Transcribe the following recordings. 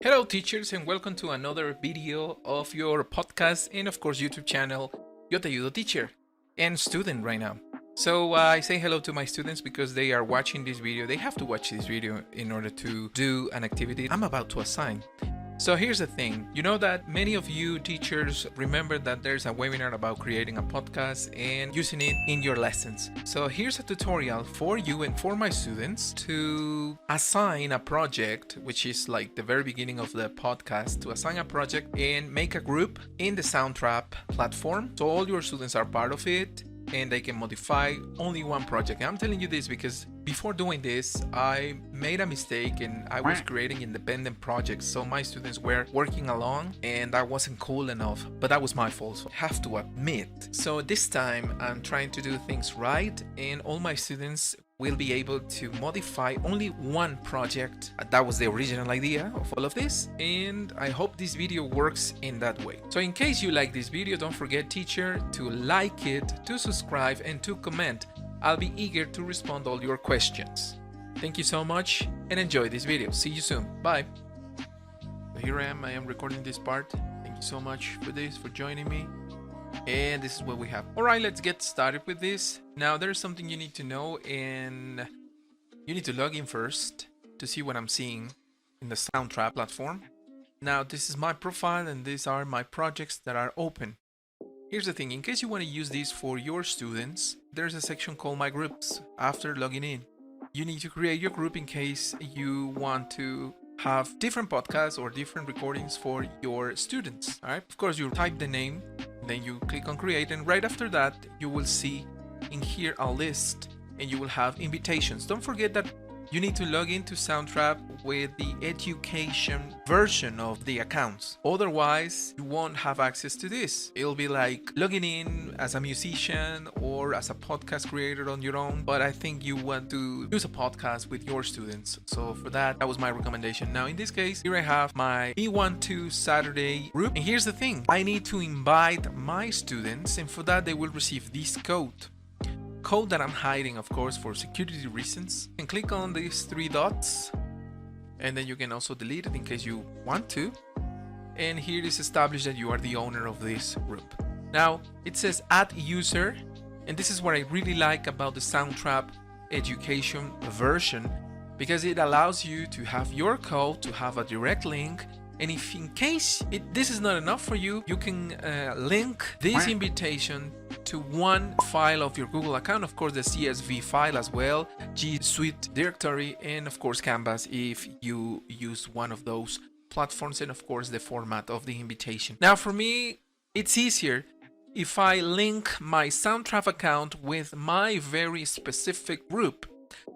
Hello teachers and welcome to another video of your podcast and of course YouTube channel Yo Te Ayudo Teacher and student right now. So I say hello to my students because they are watching this video. They have to watch this video in order to do an activity I'm about to assign. So here's the thing, you know that many of you teachers remember that there's a webinar about creating a podcast and using it in your lessons. So here's a tutorial for you and for my students to assign a project, which is like the very beginning of the podcast, to assign a project and make a group in the Soundtrap platform. So all your students are part of it and they can modify only one project. And I'm telling you this because before doing this, I made a mistake and I was creating independent projects. So my students were working along and I wasn't cool enough, but that was my fault, so I have to admit. So this time I'm trying to do things right and all my students will be able to modify only one project. That was the original idea of all of this, and I hope this video works in that way. So in case you like this video, don't forget, teacher, to like it, to subscribe, and to comment. I'll be eager to respond all your questions. Thank you so much and enjoy this video. See you soon. Bye. So here I am recording this part. Thank you so much for this, for joining me. And this is what we have. All right, let's get started with this. Now there's something you need to know, and you need to log in first to see what I'm seeing in the Soundtrap platform. Now this is my profile and these are my projects that are open. Here's the thing, in case you want to use these for your students, there's a section called My Groups. After logging in, you need to create your group in case you want to have different podcasts or different recordings for your students. All right, of course you type the name, then you click on create, and right after that you will see in here a list and you will have invitations. Don't forget that you need to log into Soundtrap with the education version of the accounts. Otherwise, you won't have access to this. It'll be like logging in as a musician or as a podcast creator on your own. But I think you want to use a podcast with your students. So for that was my recommendation. Now in this case, here I have my B12 Saturday group. And here's the thing, I need to invite my students, and for that they will receive this code that I'm hiding, of course, for security reasons. And click on these three dots and then you can also delete it in case you want to. And here it is established that you are the owner of this group. Now it says add user, and this is what I really like about the Soundtrap education version, because it allows you to have your code, to have a direct link. And if in case this is not enough for you, you can link this invitation to one file of your Google account, of course the CSV file as well, G Suite directory, and of course Canvas if you use one of those platforms, and of course the format of the invitation. Now for me, it's easier if I link my Soundtrap account with my very specific group.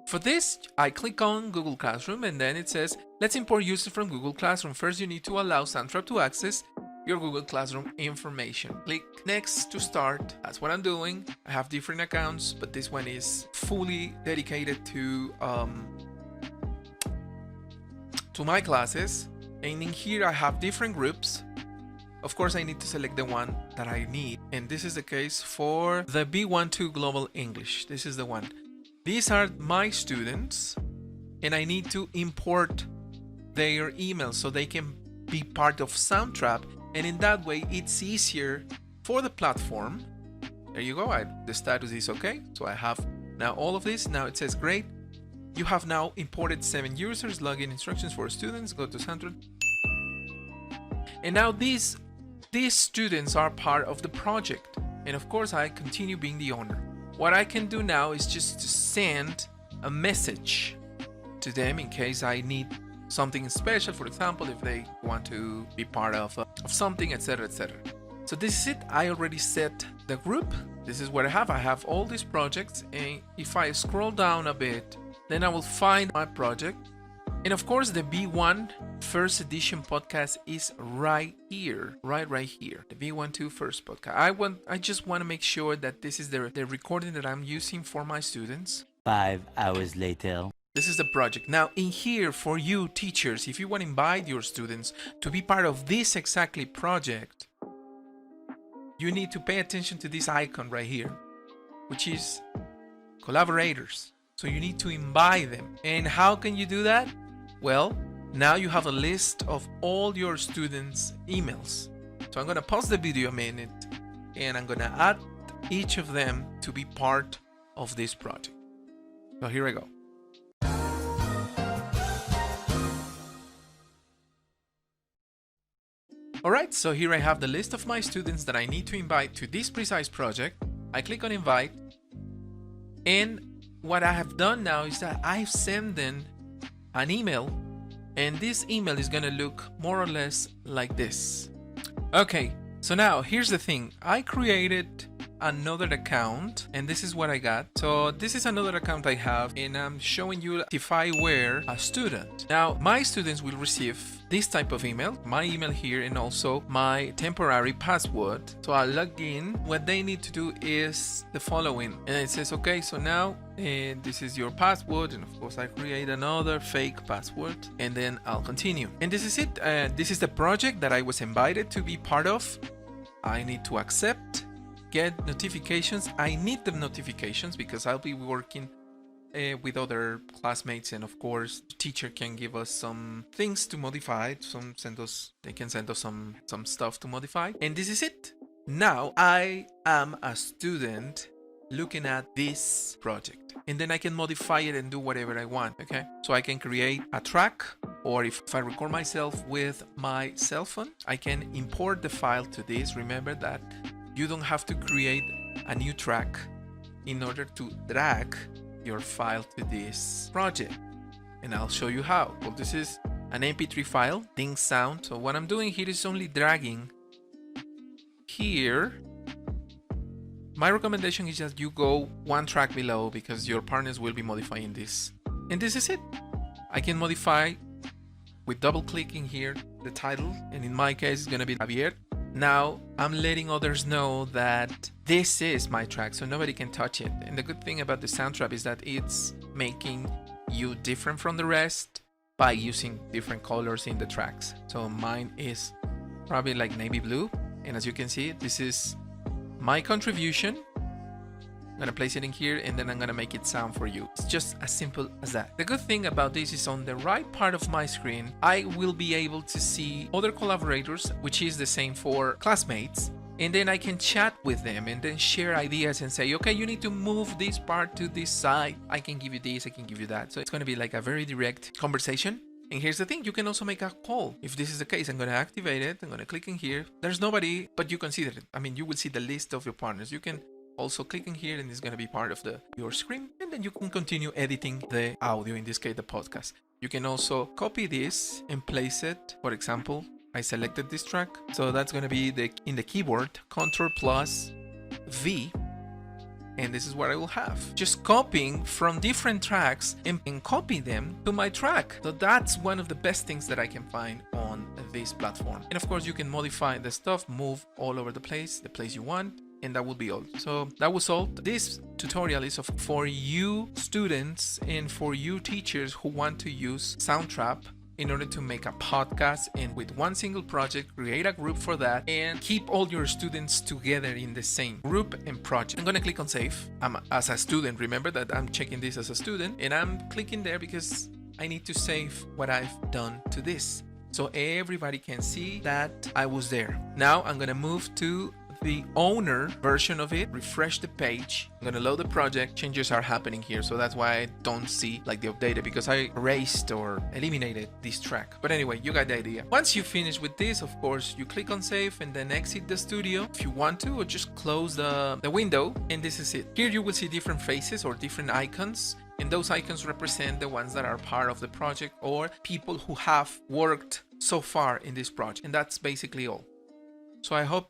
For this, I click on Google Classroom and then it says, let's import users from Google Classroom. First, you need to allow Soundtrap to access your Google Classroom information. Click next to start. That's what I'm doing. I have different accounts, but this one is fully dedicated to my classes. And in here, I have different groups. Of course, I need to select the one that I need. And this is the case for the B12 Global English. This is the one. These are my students, and I need to import their emails so they can be part of Soundtrap, and in that way it's easier for the platform. There you go, the status is okay, so I have now all of this. Now it says great, you have now imported 7 users. Login instructions for students, go to Soundtrap, and now these students are part of the project, and of course I continue being the owner. What I can do now is just to send a message to them in case I need something special. For example, if they want to be part of something, etc, etc. So this is it. I already set the group. This is what I have. I have all these projects, and if I scroll down a bit, then I will find my project. And of course, the B1 first edition podcast is right here, right here. The B12 first podcast. I just want to make sure that this is the recording that I'm using for my students. 5 hours later. This is the project. Now in here, for you teachers, if you want to invite your students to be part of this exactly project, you need to pay attention to this icon right here, which is collaborators. So you need to invite them. And how can you do that? Well, Now you have a list of all your students' emails. So I'm gonna pause the video a minute and I'm gonna add each of them to be part of this project. So here I go. Alright, so here I have the list of my students that I need to invite to this precise project. I click on invite, and what I have done now is that I've sent them an email, and this email is gonna look more or less like this. Okay, so now here's the thing. I created another account, and this is what I got. So this is another account I have, and I'm showing you if I were a student. Now my students will receive this type of email, my email here, and also my temporary password. So I'll log in. What they need to do is the following, and it says, okay, so now this is your password, and of course I create another fake password, and then I'll continue. And this is it. This is the project that I was invited to be part of. I need to accept, get notifications. I need the notifications because I'll be working with other classmates, and of course the teacher can give us some things to modify. They can send us some stuff to modify, and this is it. Now I am a student looking at this project, and then I can modify it and do whatever I want. Okay, so I can create a track, or if I record myself with my cell phone, I can import the file to this. Remember that you don't have to create a new track in order to drag your file to this project, and I'll show you how. Well, this is an MP3 file, things sound. So what I'm doing here is only dragging here. My recommendation is that you go one track below because your partners will be modifying this, and this is it. I can modify with double clicking here the title, and in my case it's gonna be Javier. Now I'm letting others know that this is my track, so nobody can touch it. And the good thing about the Soundtrap is that it's making you different from the rest by using different colors in the tracks. So mine is probably like navy blue, and as you can see, this is my contribution. I'm gonna place it in here, and then I'm gonna make it sound for you. It's just as simple as that. The good thing about this is on the right part of my screen, I will be able to see other collaborators, which is the same for classmates, and then I can chat with them and then share ideas and say, okay, you need to move this part to this side. I can give you this, I can give you that. So it's gonna be like a very direct conversation. And here's the thing, you can also make a call. If this is the case, I'm gonna activate it, I'm gonna click in here. There's nobody, but you consider it. I mean, you will see the list of your partners. You can also click in here, and it's going to be part of your screen, and then you can continue editing the audio, in this case the podcast. You can also copy this and place it. For example, I selected this track, so that's going to be in the keyboard Ctrl+V, and this is what I will have. Just copying from different tracks and copy them to my track. So that's one of the best things that I can find on this platform. And of course you can modify the stuff, move all over the place you want. And that will be all. So that was all. This tutorial is for you students and for you teachers who want to use Soundtrap in order to make a podcast, and with one single project, create a group for that and keep all your students together in the same group and project. I'm gonna click on save. I'm as a student, remember that I'm checking this as a student, and I'm clicking there because I need to save what I've done to this, so everybody can see that I was there. Now I'm gonna move to the owner version of it, refresh the page. I'm gonna load the project. Changes are happening here, so that's why I don't see like the updated, because I erased or eliminated this track. But anyway, you got the idea. Once you finish with this, of course, you click on save and then exit the studio if you want to, or just close the window, and this is it. Here you will see different faces or different icons, and those icons represent the ones that are part of the project or people who have worked so far in this project, and that's basically all. So I hope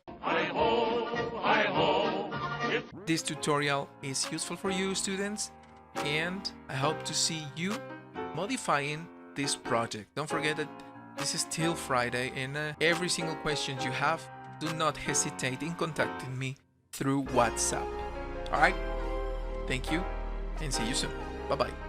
this tutorial is useful for you students, and I hope to see you modifying this project. Don't forget that this is still Friday, and every single question you have, do not hesitate in contacting me through WhatsApp. Alright, thank you and see you soon. Bye bye.